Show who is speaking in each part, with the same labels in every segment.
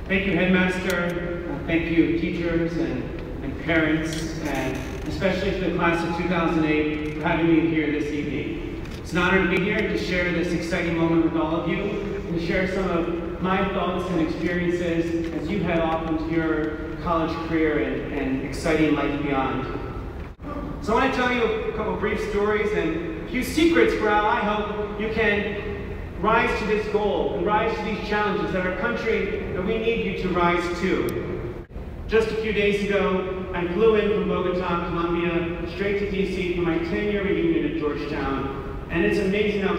Speaker 1: Thank you, Headmaster. Thank you, teachers and parents, and especially to the class of 2008 for having me here this evening. It's an honor to be here to share this exciting moment with all of you and to share some of my thoughts and experiences as you head off into your college career and exciting life beyond. So I want to tell you a couple brief stories and a few secrets for how I hope you can rise to this goal and rise to these challenges that our country, that we need you to rise to. Just a few days ago, I flew in from Bogota, Colombia, straight to DC for my 10-year reunion at Georgetown. And it's amazing how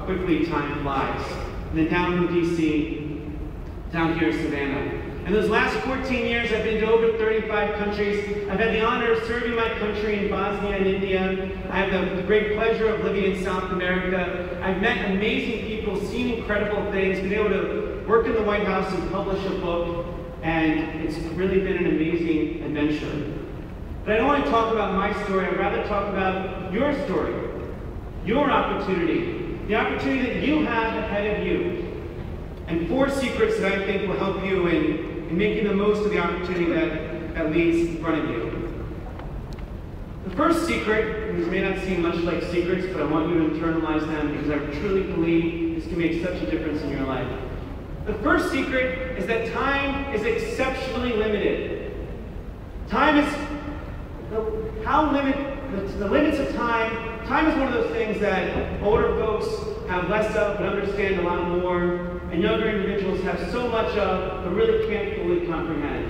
Speaker 1: quickly time flies. And then down from DC, down here in Savannah. And those last 14 years, I've been to over 35 countries. I've had the honor of serving my country in Bosnia and India. I have the great pleasure of living in South America. I've met amazing people, seen incredible things, been able to work in the White House and publish a book, and it's really been an amazing adventure. But I don't want to talk about my story. I'd rather talk about your story, your opportunity, the opportunity that you have ahead of you, and 4 secrets that I think will help you in making the most of the opportunity that leads in front of you. The first secret, these may not seem much like secrets, but I want you to internalize them because I truly believe this can make such a difference in your life. The first secret is that time is exceptionally limited. Time is, the limits of time is one of those things that older folks have less of but understand a lot more, and younger individuals have so much of but really can't fully comprehend.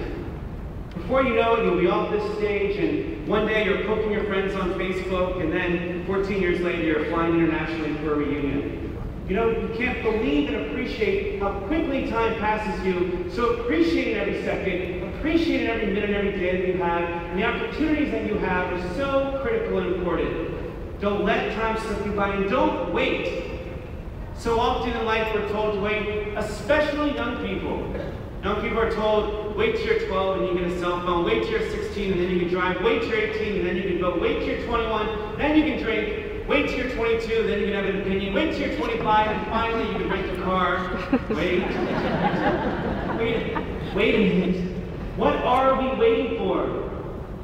Speaker 1: Before you know it, you'll be off this stage, and one day you're poking your friends on Facebook, and then 14 years later you're flying internationally for a reunion. You know, you can't believe and appreciate how quickly time passes you, so appreciating every second, appreciating every minute, every day that you have, and the opportunities that you have are so critical and important. Don't let time slip you by, and don't wait. So often in life we're told to wait, especially young people. Young people are told, wait till you're 12 and you get a cell phone, wait till you're 16 and then you can drive, wait till you're 18 and then you can vote, wait till you're 21, then you can drink, wait till you're 22, then you can have an opinion, wait till you're 25 and finally you can rent a car. Wait a minute. What are we waiting for?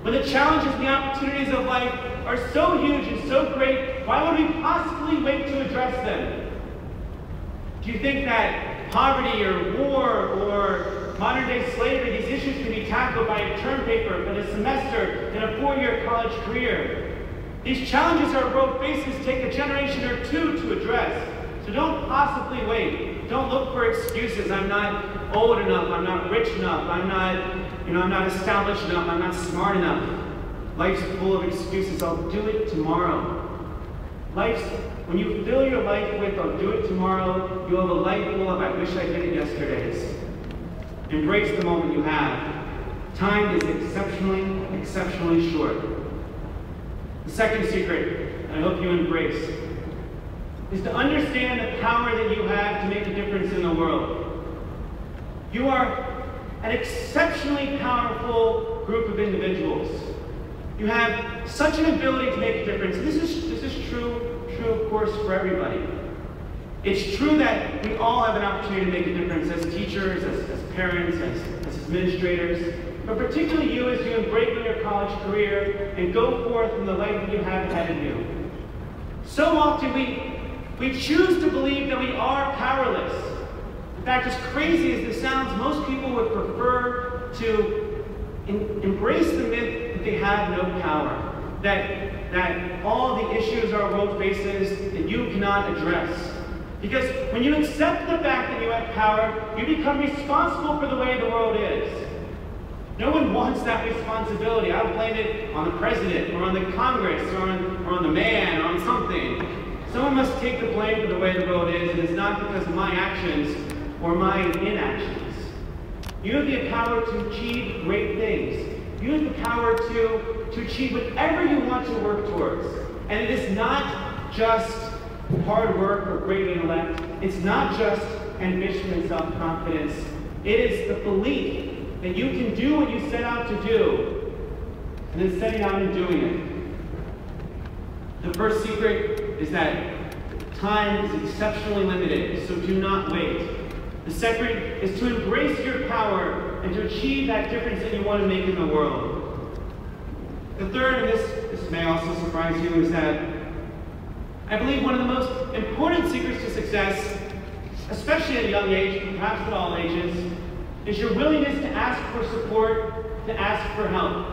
Speaker 1: When the challenges and the opportunities of life are so huge and so great, why would we possibly wait to address them? Do you think that poverty or war or modern-day slavery, these issues can be tackled by a term paper, in a semester, in a 4-year college career? These challenges our world faces take a generation or 2 to address. So don't possibly wait. Don't look for excuses. I'm not old enough. I'm not rich enough. I'm not established enough. I'm not smart enough. Life's full of excuses. I'll do it tomorrow. When you fill your life with, I'll do it tomorrow, you'll have a life full of, I wish I did it yesterdays. Embrace the moment you have. Time is exceptionally short. The second secret, and I hope you embrace, is to understand the power that you have to make a difference in the world. You are an exceptionally powerful group of individuals. You have such an ability to make a difference. This is true, of course, for everybody. It's true that we all have an opportunity to make a difference as teachers, as parents, as administrators, but particularly you as you embark on your college career and go forth in the life that you have ahead of you. So often we choose to believe that we are powerless. In fact, as crazy as this sounds, most people would prefer to embrace the myth that they have no power, that all the issues our world faces that you cannot address. Because when you accept the fact that you have power, you become responsible for the way the world is. No one wants that responsibility. I would blame it on the president, or on the Congress, or on the man, or on something. Someone must take the blame for the way the world is, and it's not because of my actions or my inactions. You have the power to achieve great things. You have the power to achieve whatever you want to work towards. And it is not just hard work or great intellect. It's not just ambition and self-confidence. It is the belief that you can do what you set out to do, and then setting out and doing it. The first secret is that time is exceptionally limited, so do not wait. The second is to embrace your power and to achieve that difference that you want to make in the world. The third, and this may also surprise you, is that I believe one of the most important secrets to success, especially at a young age, perhaps at all ages, is your willingness to ask for support, to ask for help.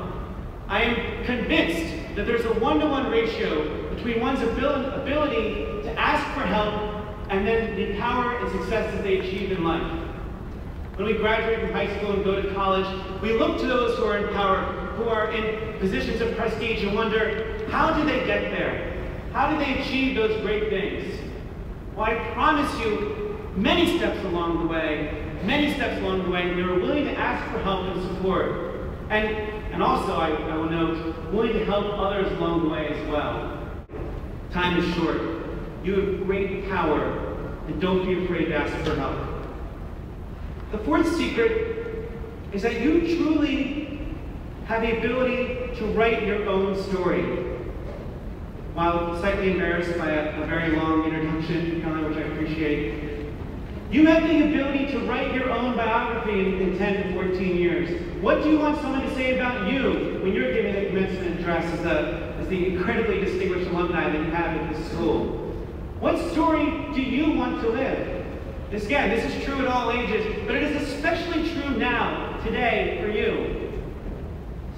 Speaker 1: I am convinced that there's a one-to-one ratio between one's ability to ask for help and then the power and success that they achieve in life. When we graduate from high school and go to college, we look to those who are in power, who are in positions of prestige, and wonder, how did they get there? How did they achieve those great things? Well, I promise you, many steps along the way, they were willing to ask for help and support. And also, I will note, willing to help others along the way as well. Time is short. You have great power, and don't be afraid to ask for help. The fourth secret is that you truly have the ability to write your own story. While slightly embarrassed by a very long introduction, which I appreciate, you have the ability to write your own biography in 10 to 14 years. What do you want someone to say about you when you're giving a commencement address as the incredibly distinguished alumni that you have at this school? What story do you want to live? This is true at all ages, but it is especially true now, today, for you.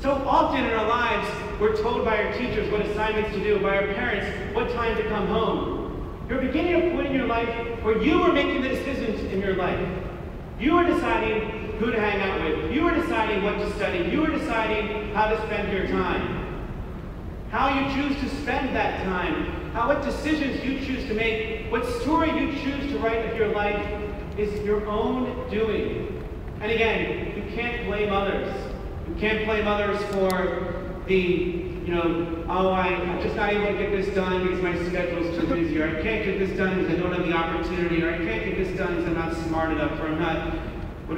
Speaker 1: So often in our lives, we're told by our teachers what assignments to do, by our parents what time to come home. You're beginning a point in your life where you are making the decisions in your life. You are deciding who to hang out with. You are deciding what to study. You are deciding how to spend your time. How you choose to spend that time, what decisions you choose to make, what story you choose to write of your life is your own doing. And again, you can't blame others. You can't blame others for I'm just not able to get this done because my schedule's too busy, or I can't get this done because I don't have the opportunity, or I can't get this done because I'm not smart enough, or I'm not,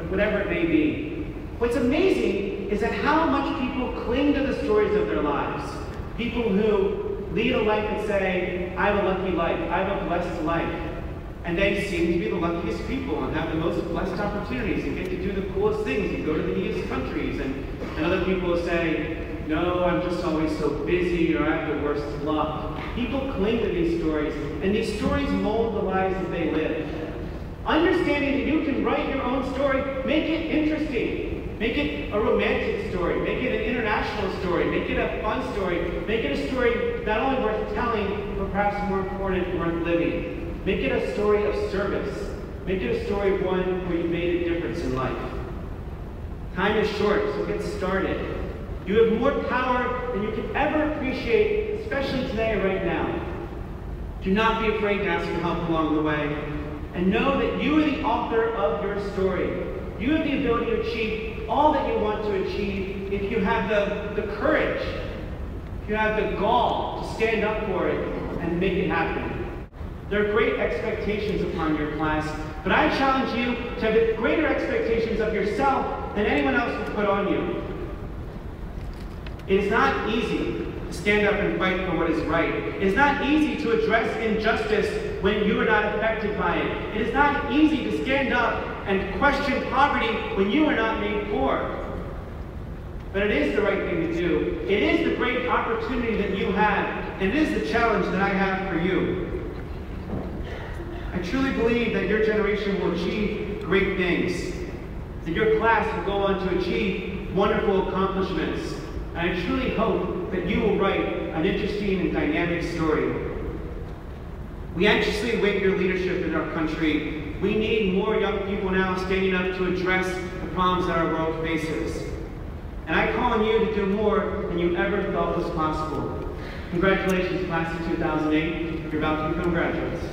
Speaker 1: whatever it may be. What's amazing is that how much people cling to the stories of their lives. People who lead a life and say, I have a lucky life, I have a blessed life. And they seem to be the luckiest people and have the most blessed opportunities and get to do the coolest things and go to the neatest countries. And other people say, no, I'm just always so busy, or I have the worst luck. People cling to these stories, and these stories mold the lives that they live. Understanding that you can write your own story, make it interesting. Make it a romantic story. Make it an international story. Make it a fun story. Make it a story not only worth telling, but perhaps more important, worth living. Make it a story of service. Make it a story of one where you made a difference in life. Time is short, so get started. You have more power than you could ever appreciate, especially today, right now. Do not be afraid to ask for help along the way. And know that you are the author of your story. You have the ability to achieve all that you want to achieve if you have the courage, if you have the gall to stand up for it and make it happen. There are great expectations upon your class, but I challenge you to have greater expectations of yourself than anyone else would put on you. It is not easy to stand up and fight for what is right. It is not easy to address injustice when you are not affected by it. It is not easy to stand up and question poverty when you are not made poor. But it is the right thing to do. It is the great opportunity that you have, and it is the challenge that I have for you. I truly believe that your generation will achieve great things, that your class will go on to achieve wonderful accomplishments. And I truly hope that you will write an interesting and dynamic story. We anxiously await your leadership in our country. We need more young people now standing up to address the problems that our world faces. And I call on you to do more than you ever thought was possible. Congratulations, class of 2008. You're about to become graduates.